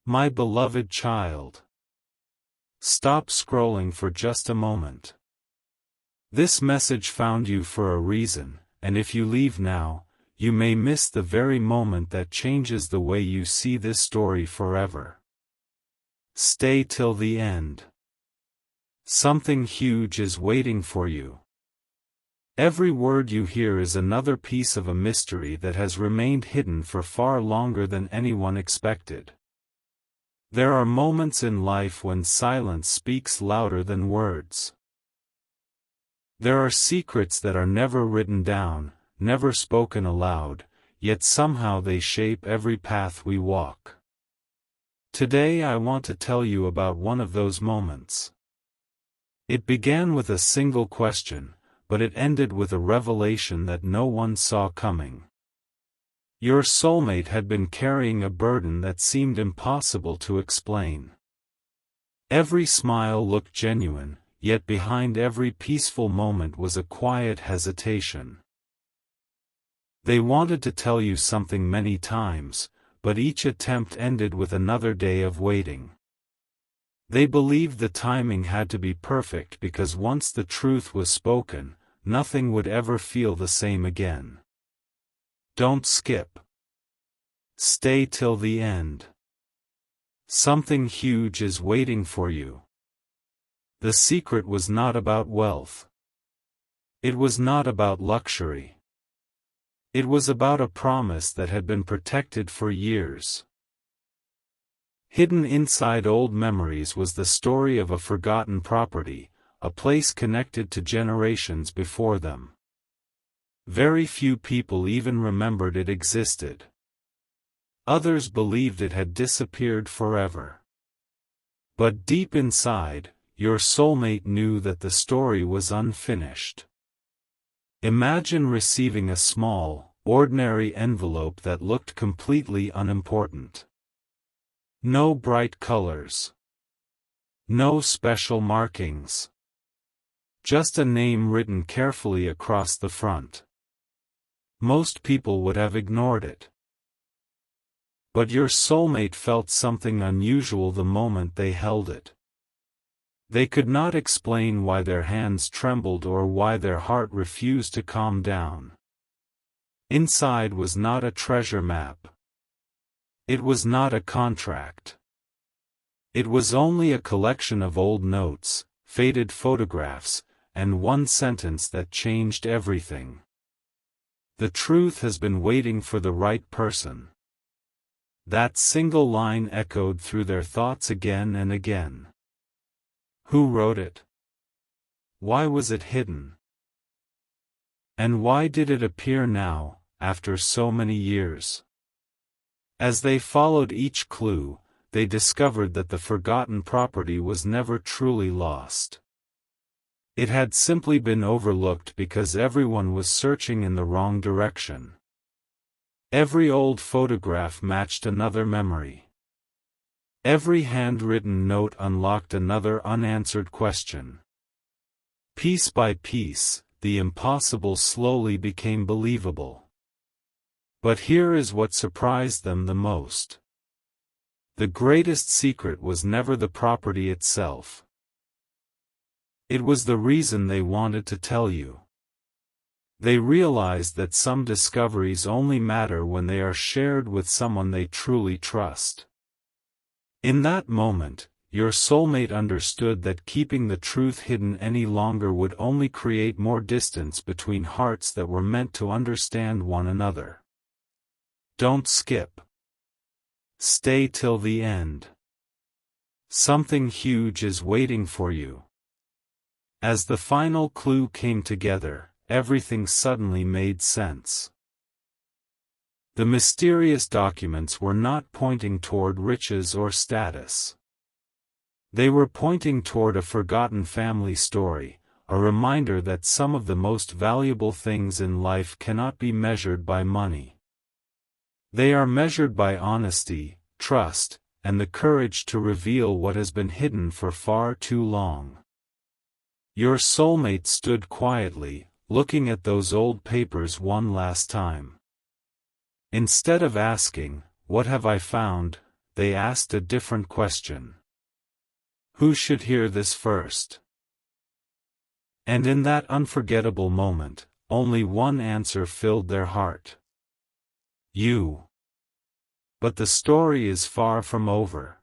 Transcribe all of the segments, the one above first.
My beloved child. Stop scrolling for just a moment. This message found you for a reason, and if you leave now, you may miss the very moment that changes the way you see this story forever. Stay till the end. Something huge is waiting for you. Every word you hear is another piece of a mystery that has remained hidden for far longer than anyone expected. There are moments in life when silence speaks louder than words. There are secrets that are never written down, never spoken aloud, yet somehow they shape every path we walk. Today I want to tell you about one of those moments. It began with a single question, but it ended with a revelation that no one saw coming. Your soulmate had been carrying a burden that seemed impossible to explain. Every smile looked genuine, yet behind every peaceful moment was a quiet hesitation. They wanted to tell you something many times, but each attempt ended with another day of waiting. They believed the timing had to be perfect because once the truth was spoken, nothing would ever feel the same again. Don't skip. Stay till the end. Something huge is waiting for you. The secret was not about wealth. It was not about luxury. It was about a promise that had been protected for years. Hidden inside old memories was the story of a forgotten property, a place connected to generations before them. Very few people even remembered it existed. Others believed it had disappeared forever. But deep inside, your soulmate knew that the story was unfinished. Imagine receiving a small, ordinary envelope that looked completely unimportant. No bright colors. No special markings. Just a name written carefully across the front. Most people would have ignored it. But your soulmate felt something unusual the moment they held it. They could not explain why their hands trembled or why their heart refused to calm down. Inside was not a treasure map. It was not a contract. It was only a collection of old notes, faded photographs, and one sentence that changed everything. The truth has been waiting for the right person. That single line echoed through their thoughts again and again. Who wrote it? Why was it hidden? And why did it appear now, after so many years? As they followed each clue, they discovered that the forgotten property was never truly lost. It had simply been overlooked because everyone was searching in the wrong direction. Every old photograph matched another memory. Every handwritten note unlocked another unanswered question. Piece by piece, the impossible slowly became believable. But here is what surprised them the most. The greatest secret was never the property itself. It was the reason they wanted to tell you. They realized that some discoveries only matter when they are shared with someone they truly trust. In that moment, your soulmate understood that keeping the truth hidden any longer would only create more distance between hearts that were meant to understand one another. Don't skip. Stay till the end. Something huge is waiting for you. As the final clue came together, everything suddenly made sense. The mysterious documents were not pointing toward riches or status. They were pointing toward a forgotten family story, a reminder that some of the most valuable things in life cannot be measured by money. They are measured by honesty, trust, and the courage to reveal what has been hidden for far too long. Your soulmate stood quietly, looking at those old papers one last time. Instead of asking, "What have I found?" they asked a different question. Who should hear this first? And in that unforgettable moment, only one answer filled their heart. You. But the story is far from over.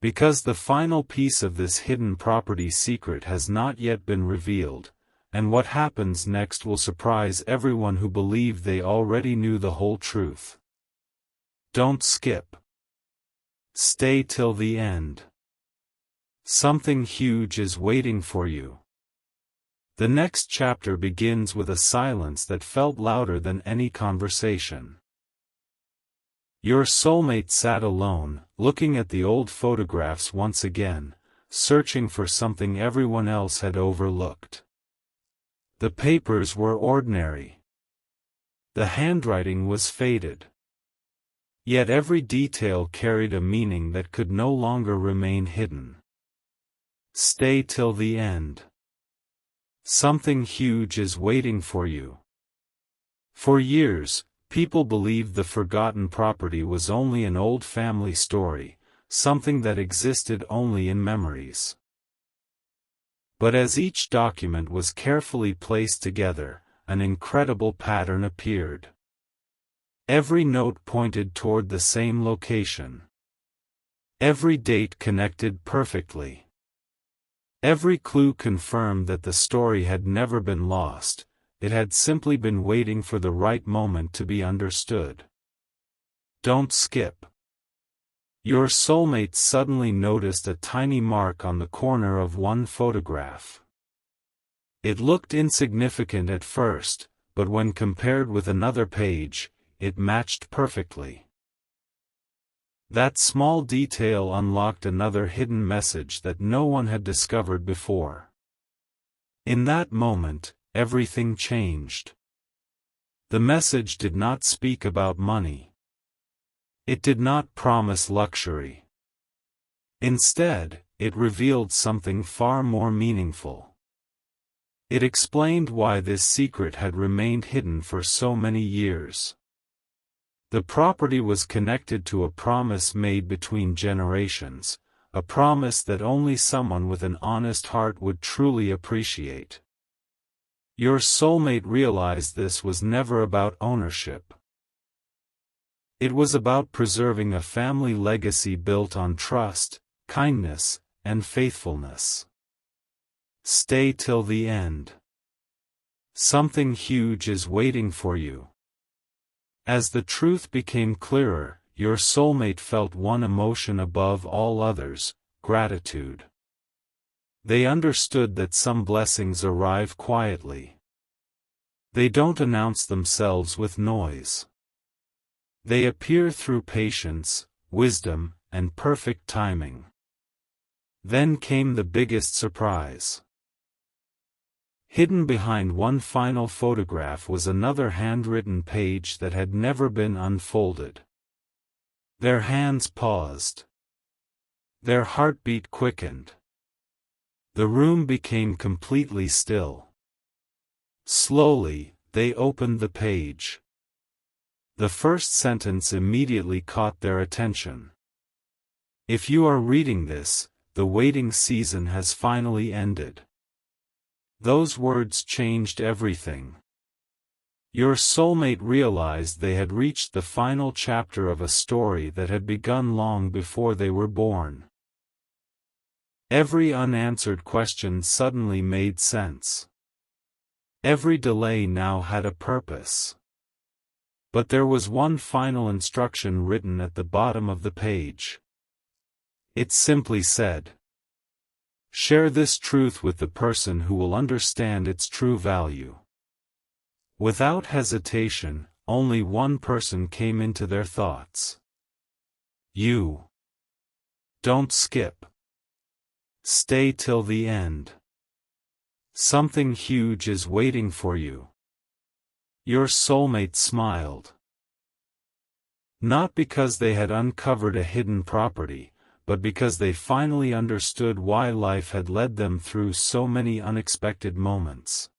Because the final piece of this hidden property secret has not yet been revealed, and what happens next will surprise everyone who believed they already knew the whole truth. Don't skip. Stay till the end. Something huge is waiting for you. The next chapter begins with a silence that felt louder than any conversation. Your soulmate sat alone, looking at the old photographs once again, searching for something everyone else had overlooked. The papers were ordinary. The handwriting was faded. Yet every detail carried a meaning that could no longer remain hidden. Stay till the end. Something huge is waiting for you. For years, people believed the forgotten property was only an old family story, something that existed only in memories. But as each document was carefully placed together, an incredible pattern appeared. Every note pointed toward the same location. Every date connected perfectly. Every clue confirmed that the story had never been lost, it had simply been waiting for the right moment to be understood. Don't skip. Your soulmate suddenly noticed a tiny mark on the corner of one photograph. It looked insignificant at first, but when compared with another page, it matched perfectly. That small detail unlocked another hidden message that no one had discovered before. In that moment, everything changed. The message did not speak about money. It did not promise luxury. Instead, it revealed something far more meaningful. It explained why this secret had remained hidden for so many years. The property was connected to a promise made between generations, a promise that only someone with an honest heart would truly appreciate. Your soulmate realized this was never about ownership. It was about preserving a family legacy built on trust, kindness, and faithfulness. Stay till the end. Something huge is waiting for you. As the truth became clearer, your soulmate felt one emotion above all others: gratitude. They understood that some blessings arrive quietly. They don't announce themselves with noise. They appear through patience, wisdom, and perfect timing. Then came the biggest surprise. Hidden behind one final photograph was another handwritten page that had never been unfolded. Their hands paused. Their heartbeat quickened. The room became completely still. Slowly, they opened the page. The first sentence immediately caught their attention. If you are reading this, the waiting season has finally ended. Those words changed everything. Your soulmate realized they had reached the final chapter of a story that had begun long before they were born. Every unanswered question suddenly made sense. Every delay now had a purpose. But there was one final instruction written at the bottom of the page. It simply said, "Share this truth with the person who will understand its true value." Without hesitation, only one person came into their thoughts. You. Don't skip. Stay till the end. Something huge is waiting for you. Your soulmate smiled. Not because they had uncovered a hidden property, but because they finally understood why life had led them through so many unexpected moments.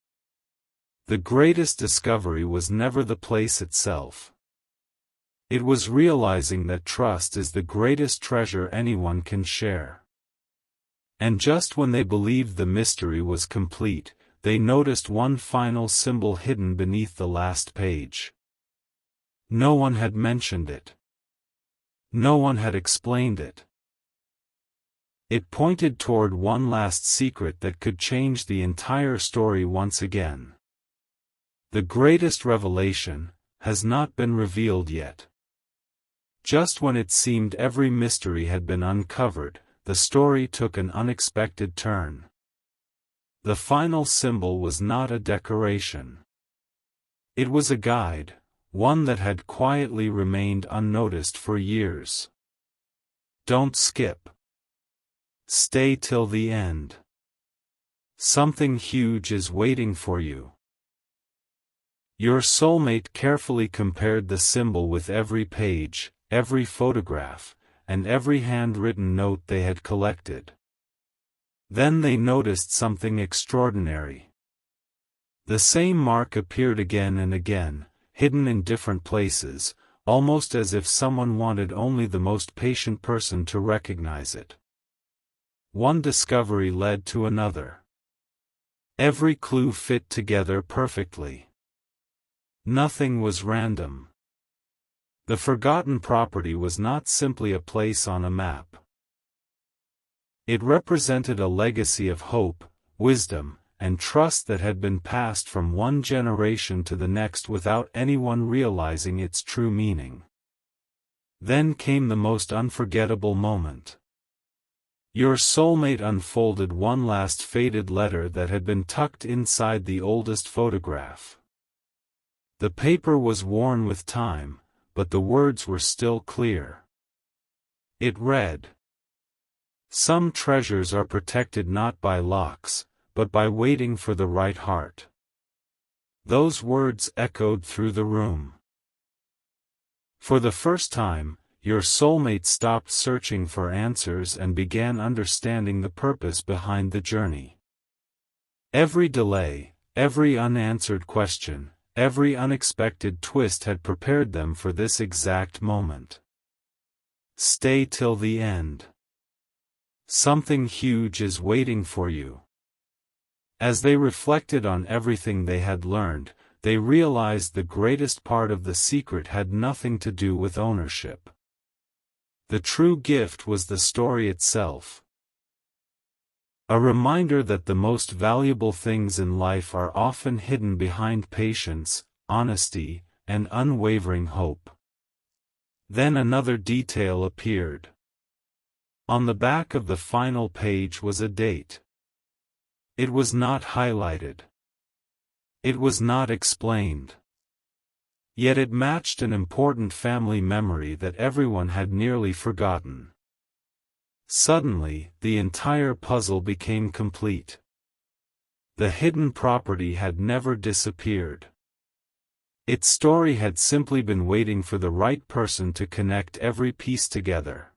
The greatest discovery was never the place itself. It was realizing that trust is the greatest treasure anyone can share. And just when they believed the mystery was complete, they noticed one final symbol hidden beneath the last page. No one had mentioned it. No one had explained it. It pointed toward one last secret that could change the entire story once again. The greatest revelation has not been revealed yet. Just when it seemed every mystery had been uncovered, the story took an unexpected turn. The final symbol was not a decoration. It was a guide, one that had quietly remained unnoticed for years. Don't skip. Stay till the end. Something huge is waiting for you. Your soulmate carefully compared the symbol with every page, every photograph, and every handwritten note they had collected. Then they noticed something extraordinary. The same mark appeared again and again, hidden in different places, almost as if someone wanted only the most patient person to recognize it. One discovery led to another. Every clue fit together perfectly. Nothing was random. The forgotten property was not simply a place on a map. It represented a legacy of hope, wisdom, and trust that had been passed from one generation to the next without anyone realizing its true meaning. Then came the most unforgettable moment. Your soulmate unfolded one last faded letter that had been tucked inside the oldest photograph. The paper was worn with time, but the words were still clear. It read, "Some treasures are protected not by locks, but by waiting for the right heart." Those words echoed through the room. For the first time, your soulmate stopped searching for answers and began understanding the purpose behind the journey. Every delay, every unanswered question, every unexpected twist had prepared them for this exact moment. Stay till the end. Something huge is waiting for you. As they reflected on everything they had learned, they realized the greatest part of the secret had nothing to do with ownership. The true gift was the story itself. A reminder that the most valuable things in life are often hidden behind patience, honesty, and unwavering hope. Then another detail appeared. On the back of the final page was a date. It was not highlighted. It was not explained. Yet it matched an important family memory that everyone had nearly forgotten. Suddenly, the entire puzzle became complete. The hidden property had never disappeared. Its story had simply been waiting for the right person to connect every piece together.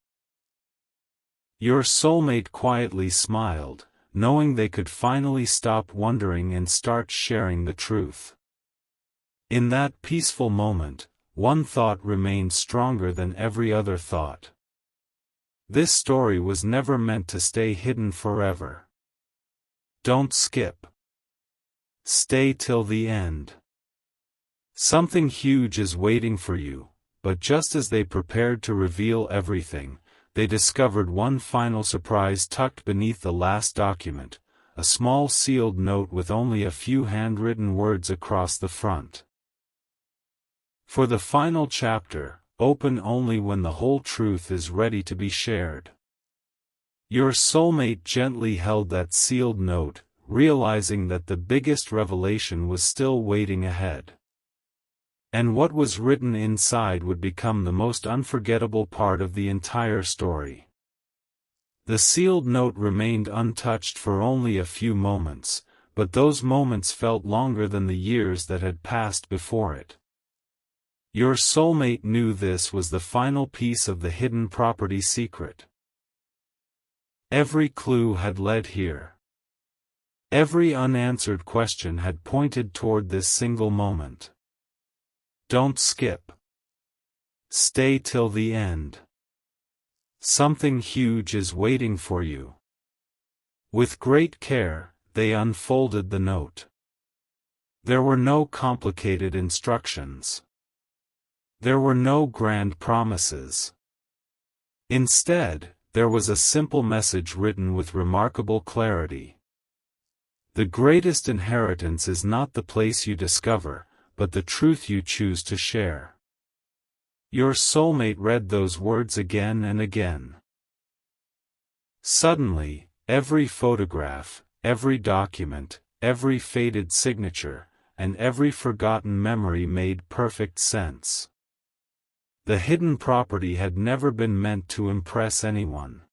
Your soulmate quietly smiled, knowing they could finally stop wondering and start sharing the truth. In that peaceful moment, one thought remained stronger than every other thought. This story was never meant to stay hidden forever. Don't skip. Stay till the end. Something huge is waiting for you, but just as they prepared to reveal everything, they discovered one final surprise tucked beneath the last document, a small sealed note with only a few handwritten words across the front. For the final chapter, open only when the whole truth is ready to be shared. Your soulmate gently held that sealed note, realizing that the biggest revelation was still waiting ahead. And what was written inside would become the most unforgettable part of the entire story. The sealed note remained untouched for only a few moments, but those moments felt longer than the years that had passed before it. Your soulmate knew this was the final piece of the hidden property secret. Every clue had led here. Every unanswered question had pointed toward this single moment. Don't skip. Stay till the end. Something huge is waiting for you. With great care, they unfolded the note. There were no complicated instructions. There were no grand promises. Instead, there was a simple message written with remarkable clarity. The greatest inheritance is not the place you discover, but the truth you choose to share. Your soulmate read those words again and again. Suddenly, every photograph, every document, every faded signature, and every forgotten memory made perfect sense. The hidden property had never been meant to impress anyone.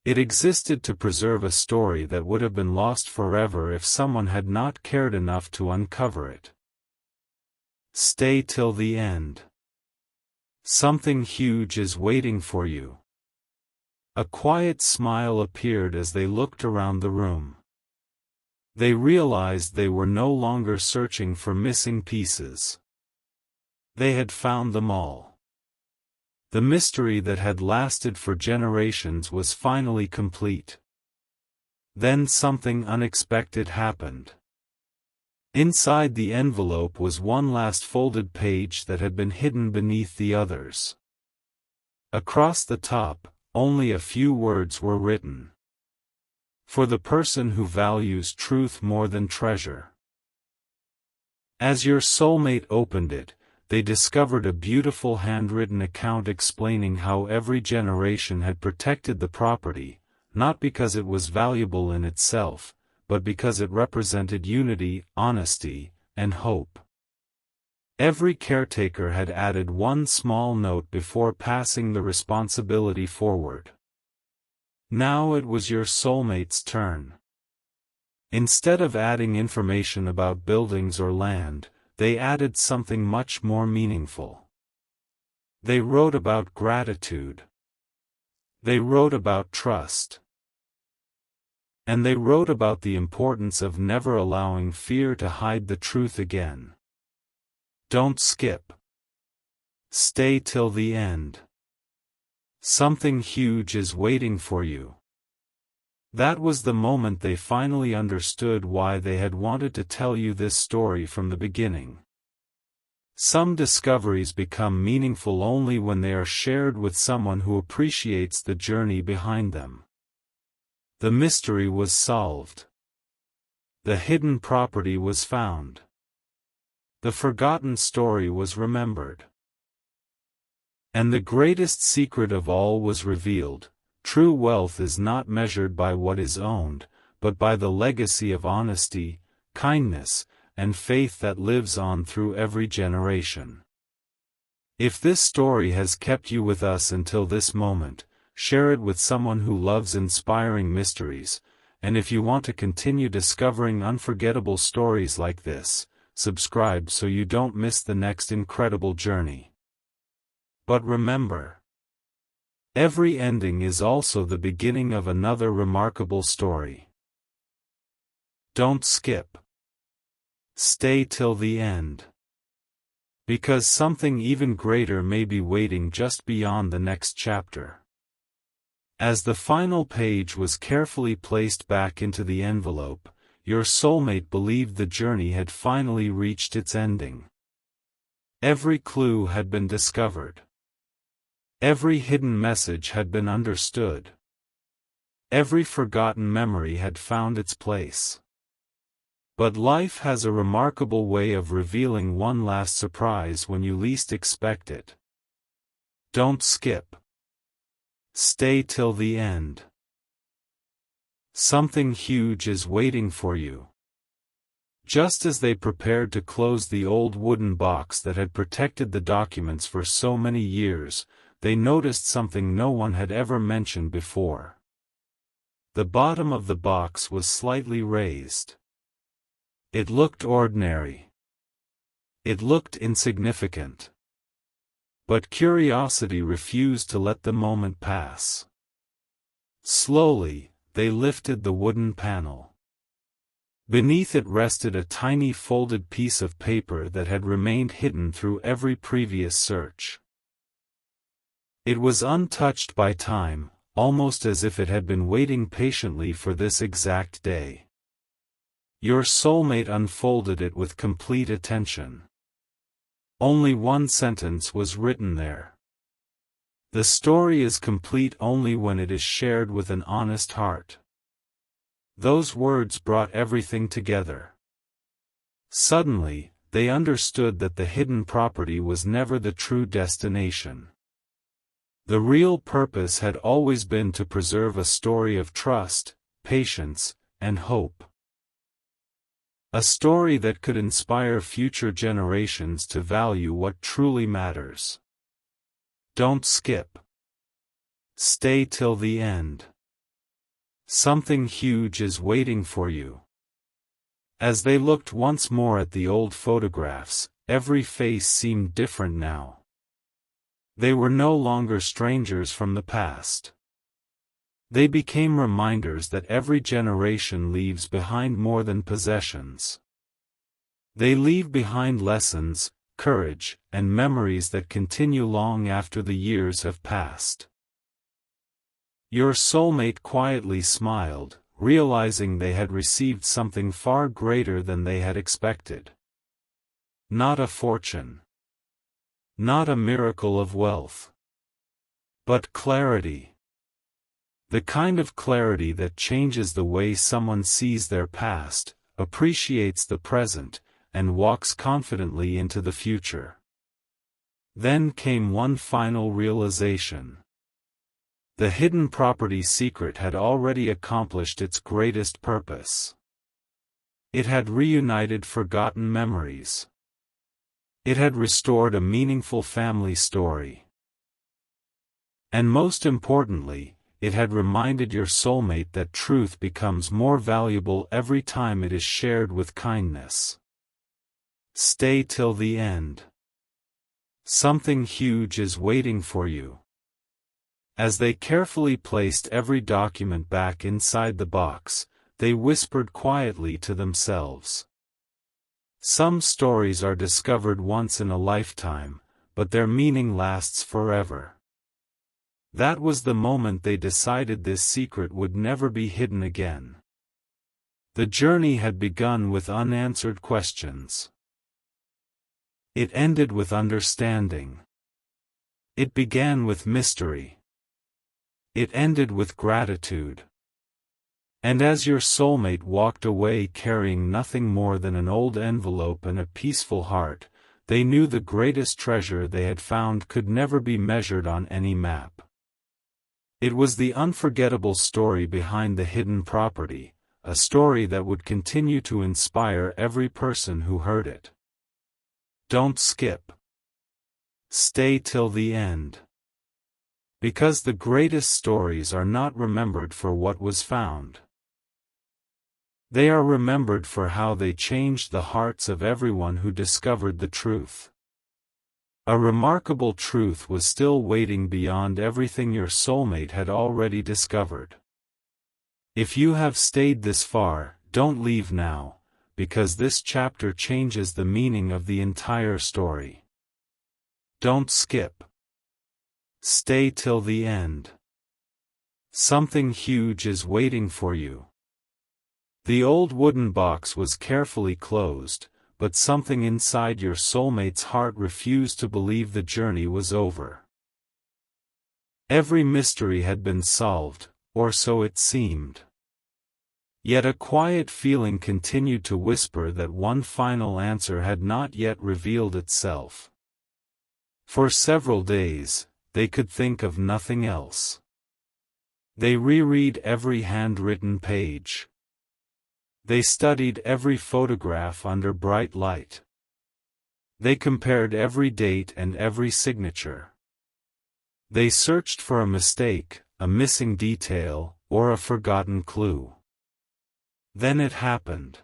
It existed to preserve a story that would have been lost forever if someone had not cared enough to uncover it. Stay till the end. Something huge is waiting for you. A quiet smile appeared as they looked around the room. They realized they were no longer searching for missing pieces. They had found them all. The mystery that had lasted for generations was finally complete. Then something unexpected happened. Inside the envelope was one last folded page that had been hidden beneath the others. Across the top, only a few words were written. For the person who values truth more than treasure. As your soulmate opened it, they discovered a beautiful handwritten account explaining how every generation had protected the property, not because it was valuable in itself, but because it represented unity, honesty, and hope. Every caretaker had added one small note before passing the responsibility forward. Now it was your soulmate's turn. Instead of adding information about buildings or land, they added something much more meaningful. They wrote about gratitude. They wrote about trust. And they wrote about the importance of never allowing fear to hide the truth again. Don't skip. Stay till the end. Something huge is waiting for you. That was the moment they finally understood why they had wanted to tell you this story from the beginning. Some discoveries become meaningful only when they are shared with someone who appreciates the journey behind them. The mystery was solved. The hidden property was found. The forgotten story was remembered. And the greatest secret of all was revealed. True wealth is not measured by what is owned, but by the legacy of honesty, kindness, and faith that lives on through every generation. If this story has kept you with us until this moment, share it with someone who loves inspiring mysteries, and if you want to continue discovering unforgettable stories like this, subscribe so you don't miss the next incredible journey. But remember, every ending is also the beginning of another remarkable story. Don't skip. Stay till the end. Because something even greater may be waiting just beyond the next chapter. As the final page was carefully placed back into the envelope, your soulmate believed the journey had finally reached its ending. Every clue had been discovered. Every hidden message had been understood. Every forgotten memory had found its place. But life has a remarkable way of revealing one last surprise when you least expect it. Don't skip. Stay till the end. Something huge is waiting for you. Just as they prepared to close the old wooden box that had protected the documents for so many years, they noticed something no one had ever mentioned before. The bottom of the box was slightly raised. It looked ordinary. It looked insignificant. But curiosity refused to let the moment pass. Slowly, they lifted the wooden panel. Beneath it rested a tiny folded piece of paper that had remained hidden through every previous search. It was untouched by time, almost as if it had been waiting patiently for this exact day. Your soulmate unfolded it with complete attention. Only one sentence was written there. The story is complete only when it is shared with an honest heart. Those words brought everything together. Suddenly, they understood that the hidden property was never the true destination. The real purpose had always been to preserve a story of trust, patience, and hope. A story that could inspire future generations to value what truly matters. Don't skip. Stay till the end. Something huge is waiting for you. As they looked once more at the old photographs, every face seemed different now. They were no longer strangers from the past. They became reminders that every generation leaves behind more than possessions. They leave behind lessons, courage, and memories that continue long after the years have passed. Your soulmate quietly smiled, realizing they had received something far greater than they had expected. Not a fortune. Not a miracle of wealth. But clarity. The kind of clarity that changes the way someone sees their past, appreciates the present, and walks confidently into the future. Then came one final realization. The hidden property secret had already accomplished its greatest purpose. It had reunited forgotten memories. It had restored a meaningful family story. And most importantly, it had reminded your soulmate that truth becomes more valuable every time it is shared with kindness. Stay till the end. Something huge is waiting for you. As they carefully placed every document back inside the box, they whispered quietly to themselves. Some stories are discovered once in a lifetime, but their meaning lasts forever. That was the moment they decided this secret would never be hidden again. The journey had begun with unanswered questions. It ended with understanding. It began with mystery. It ended with gratitude. And as your soulmate walked away carrying nothing more than an old envelope and a peaceful heart, they knew the greatest treasure they had found could never be measured on any map. It was the unforgettable story behind the hidden property, a story that would continue to inspire every person who heard it. Don't skip. Stay till the end. Because the greatest stories are not remembered for what was found. They are remembered for how they changed the hearts of everyone who discovered the truth. A remarkable truth was still waiting beyond everything your soulmate had already discovered. If you have stayed this far, don't leave now, because this chapter changes the meaning of the entire story. Don't skip. Stay till the end. Something huge is waiting for you. The old wooden box was carefully closed, but something inside your soulmate's heart refused to believe the journey was over. Every mystery had been solved, or so it seemed. Yet a quiet feeling continued to whisper that one final answer had not yet revealed itself. For several days, they could think of nothing else. They reread every handwritten page. They studied every photograph under bright light. They compared every date and every signature. They searched for a mistake, a missing detail, or a forgotten clue. Then it happened.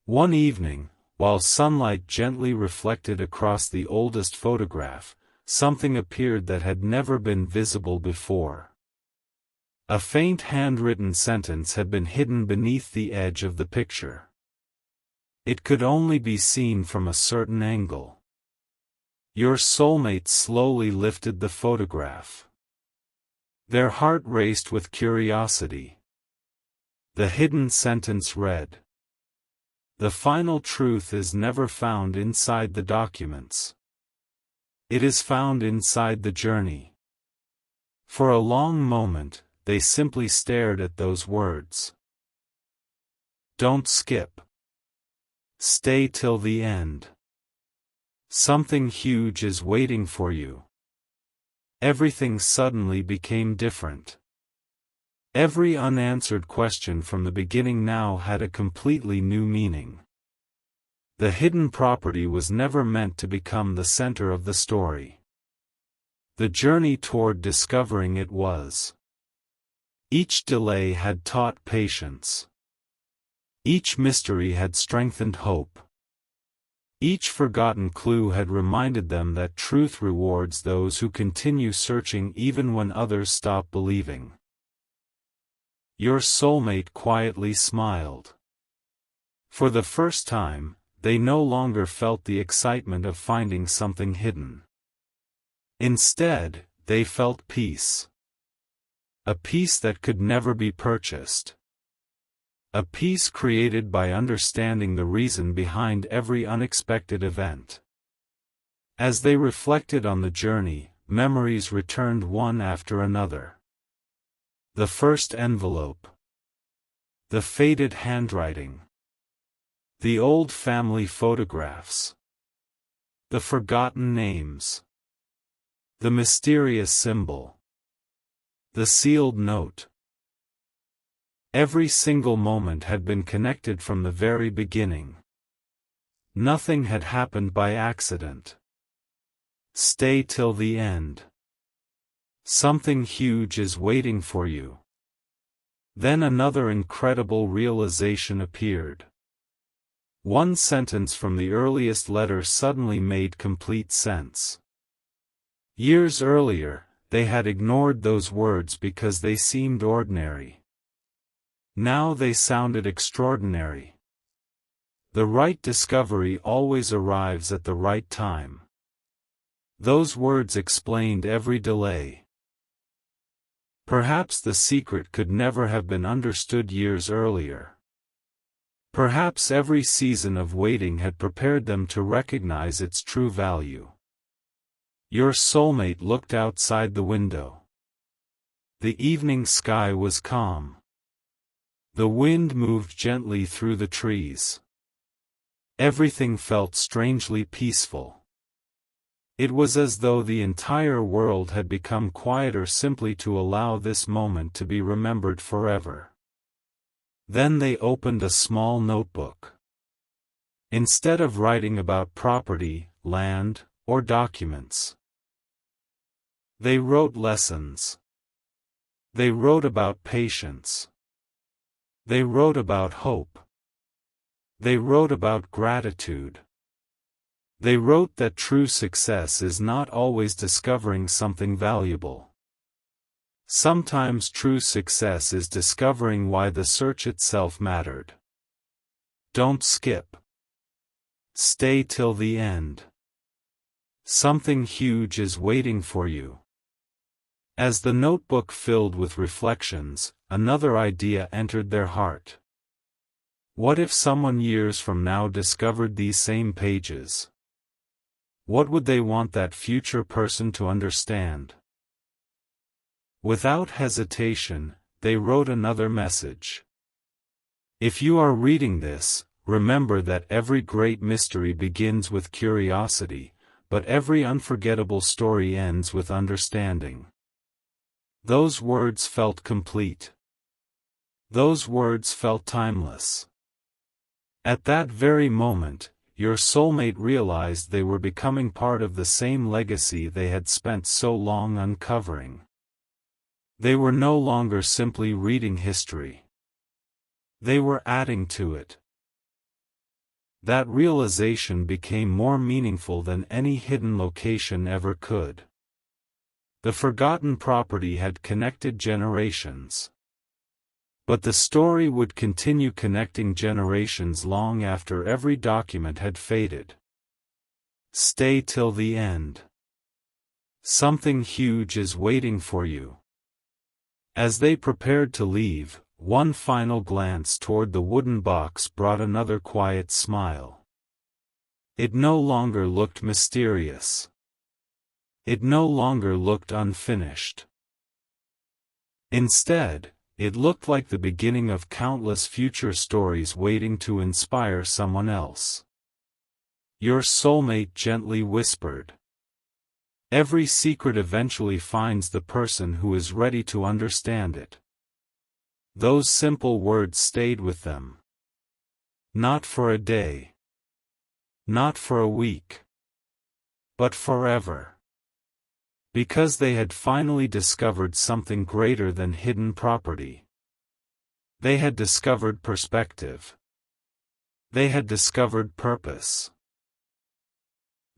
One evening, while sunlight gently reflected across the oldest photograph, something appeared that had never been visible before. A faint handwritten sentence had been hidden beneath the edge of the picture. It could only be seen from a certain angle. Your soulmate slowly lifted the photograph. Their heart raced with curiosity. The hidden sentence read, "The final truth is never found inside the documents. It is found inside the journey." For a long moment, they simply stared at those words. Don't skip. Stay till the end. Something huge is waiting for you. Everything suddenly became different. Every unanswered question from the beginning now had a completely new meaning. The hidden property was never meant to become the center of the story. The journey toward discovering it was. Each delay had taught patience. Each mystery had strengthened hope. Each forgotten clue had reminded them that truth rewards those who continue searching even when others stop believing. Your soulmate quietly smiled. For the first time, they no longer felt the excitement of finding something hidden. Instead, they felt peace. A peace that could never be purchased. A peace created by understanding the reason behind every unexpected event. As they reflected on the journey, memories returned one after another. The first envelope. The faded handwriting. The old family photographs. The forgotten names. The mysterious symbol. The sealed note. Every single moment had been connected from the very beginning. Nothing had happened by accident. Stay till the end. Something huge is waiting for you. Then another incredible realization appeared. One sentence from the earliest letter suddenly made complete sense. Years earlier, they had ignored those words because they seemed ordinary. Now they sounded extraordinary. The right discovery always arrives at the right time. Those words explained every delay. Perhaps the secret could never have been understood years earlier. Perhaps every season of waiting had prepared them to recognize its true value. Your soulmate looked outside the window. The evening sky was calm. The wind moved gently through the trees. Everything felt strangely peaceful. It was as though the entire world had become quieter simply to allow this moment to be remembered forever. Then they opened a small notebook. Instead of writing about property, land, or documents, they wrote lessons. They wrote about patience. They wrote about hope. They wrote about gratitude. They wrote that true success is not always discovering something valuable. Sometimes true success is discovering why the search itself mattered. Don't skip. Stay till the end. Something huge is waiting for you. As the notebook filled with reflections, another idea entered their heart. What if someone years from now discovered these same pages? What would they want that future person to understand? Without hesitation, they wrote another message. If you are reading this, remember that every great mystery begins with curiosity, but every unforgettable story ends with understanding. Those words felt complete. Those words felt timeless. At that very moment, your soulmate realized they were becoming part of the same legacy they had spent so long uncovering. They were no longer simply reading history. They were adding to it. That realization became more meaningful than any hidden location ever could. The forgotten property had connected generations. But the story would continue connecting generations long after every document had faded. Stay till the end. Something huge is waiting for you. As they prepared to leave, one final glance toward the wooden box brought another quiet smile. It no longer looked mysterious. It no longer looked unfinished. Instead, it looked like the beginning of countless future stories waiting to inspire someone else. Your soulmate gently whispered. Every secret eventually finds the person who is ready to understand it. Those simple words stayed with them. Not for a day. Not for a week. But forever. Because they had finally discovered something greater than hidden property. They had discovered perspective. They had discovered purpose.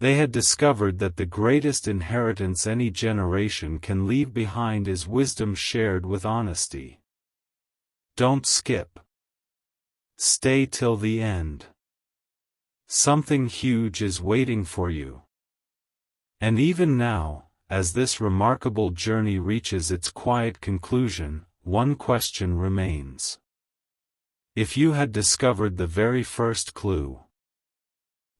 They had discovered that the greatest inheritance any generation can leave behind is wisdom shared with honesty. Don't skip. Stay till the end. Something huge is waiting for you. And even now, as this remarkable journey reaches its quiet conclusion, one question remains. If you had discovered the very first clue,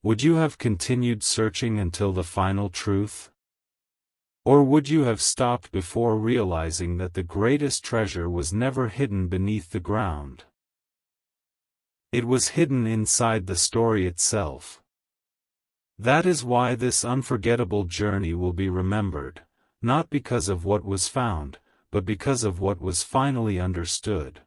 would you have continued searching until the final truth? Or would you have stopped before realizing that the greatest treasure was never hidden beneath the ground? It was hidden inside the story itself. That is why this unforgettable journey will be remembered, not because of what was found, but because of what was finally understood.